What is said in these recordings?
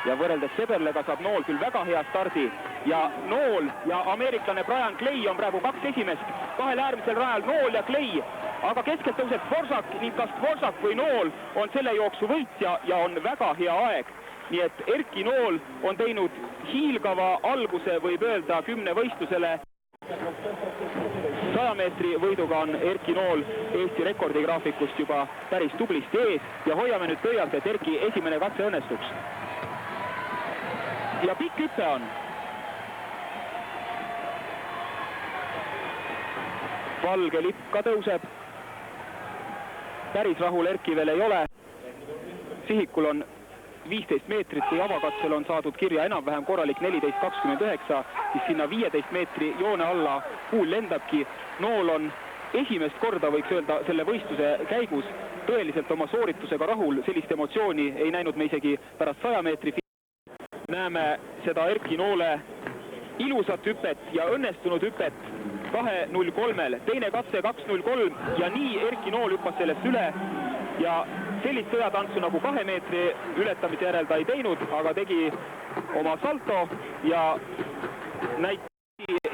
ja võrreldes Seberlega saab Nool küll väga hea stardi ja Nool ja ameeriklane Brian Clay on praegu kaks esimest kahel äärmisel rajal, Nool ja Clay, aga keskelt tõuseb Dvoržak ning kas Dvoržak või Nool on selle jooksu võitja ja on väga hea aeg. Nii et Erki Nool on teinud hiilgava alguse, võib öelda, 10 võistlusele. 100 meetri võiduga on Erki Nool Eesti rekordigraafikust juba päris tublisti ees ja hoiame nüüd pöialt, et Erki esimene katse õnnestuks. Ja pikk hüppe on. Valge lipp ka tõuseb. Päris rahul Erki veel ei ole. Sihikul on 15 meetrit, kui avakatsel on saadud kirja enam-vähem korralik 14.29, siis sinna 15 meetri joone alla kuul lendabki. Nool on esimest korda, võiks öelda, selle võistluse käigus tõeliselt oma sooritusega rahul. Sellist emotsiooni ei näinud me isegi pärast 100 meetri. Näeme seda Erki Noole ilusat hüpet ja õnnestunud hüpet 2.03. Teine katse 2.03 ja nii Erki Nool hüppas sellest üle ja sellist sõjatantsu nagu 2 meetri ületamise järel ta ei teinud, aga tegi oma salto ja näitas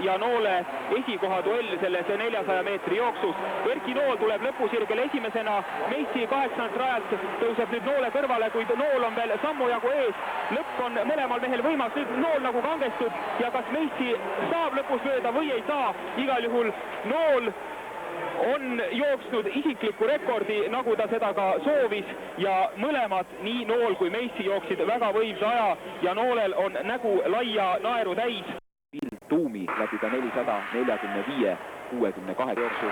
ja Noole esikoha duell selles 400 meetri jooksus. Erki Nool tuleb lõpusirgel esimesena, Meissi 8. rajalt tõuseb nüüd Noole kõrvale, kuid Nool on veel sammu jagu ees. Lõpp on mõlemal mehel võimas, nüüd Nool nagu kangestub ja kas Meissi saab lõpus mööda või ei saa. Igal juhul Nool on jooksnud isikliku rekordi, nagu ta seda ka soovis ja mõlemad, nii Nool kui Meissi jooksid väga võimsa aja ja Noolel on nägu laia naeru täis. Tuumi läbi ka 445-62 jooksu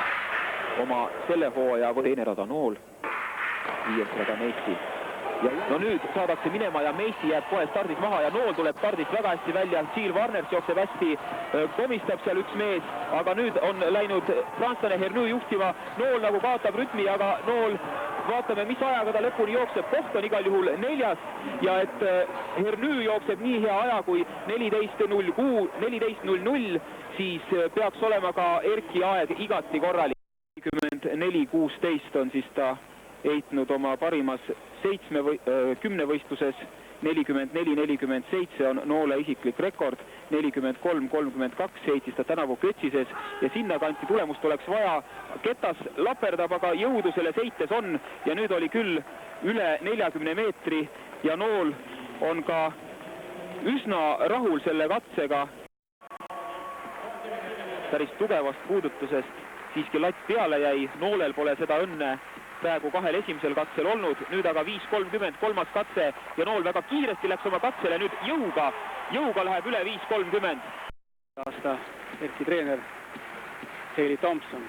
oma selle hooaja teine rada Nool, 5. rada Meissi. Ja no nüüd saadakse minema ja Meissi jääb kohe stardis maha ja Nool tuleb stardist väga hästi välja. Gilles Warners jookseb hästi, komistab seal üks mees, aga nüüd on läinud prantslane Hernü juhtima. Nool nagu kaotab rütmi, aga Nool, vaatame, mis ajaga ta lõpuni jookseb. Koht on igal juhul 4. ja et Hernü jookseb nii hea aja kui 14.00, siis peaks olema ka Erki aeg igati korralik. 44.16 on siis ta heitnud oma parimas 10 võistluses, 44.47 on Noole isiklik rekord, 43.32 heitis ta tänavu Kötsises ja sinna kanti tulemust oleks vaja. Ketas laperdab, aga jõudu selle seites on ja nüüd oli küll üle 40 meetri ja Nool on ka üsna rahul selle katsega. Päris tugevast puudutusest siiski latt peale jäi, Noolel pole seda õnne praegu kahel esimesel katsel olnud, nüüd aga 5.30 kolmas katse ja Nool väga kiiresti läks oma katsele, nüüd jõuga läheb üle 5.30. Aasta Erki treener Haley Thompson,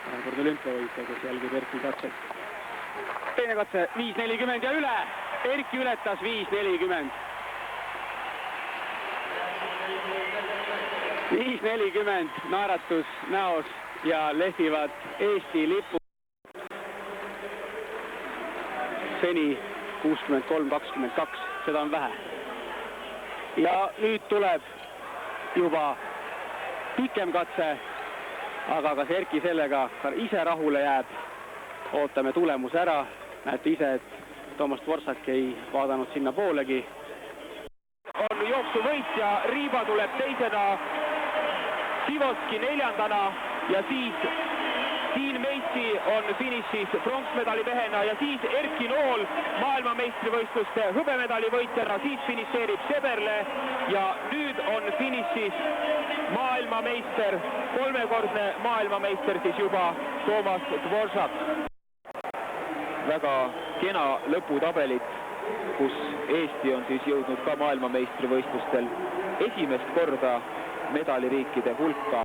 kahekordne olümpiavõitja, kes jälgib Erki katset. Teine katse 5.40 ja üle, Erki ületas 5.40. 5.40 naeratus näos ja lehvivad Eesti lipu. Seni 63.22, seda on vähe. Ja nüüd tuleb juba pikem katse, aga kas Erki sellega ka ise rahule jääb? Ootame tulemuse ära. Näete ise, et Toomas Dvoržak ei vaadanud sinna poolegi. On jooksuvõitja, Riiba tuleb teisena, Sivoski 4. ja siis Siin Meissi on finišis pronksmedali mehena ja siis Erki Nool maailmameistrivõistluste hõbemedali võitjana, siis finišeerib Seberle ja nüüd on finišis maailmameister, 3-kordne maailmameister siis juba Toomas Dvoržak. Väga kena lõputabelit, kus Eesti on siis jõudnud ka maailmameistrivõistlustel esimest korda medaliriikide hulka.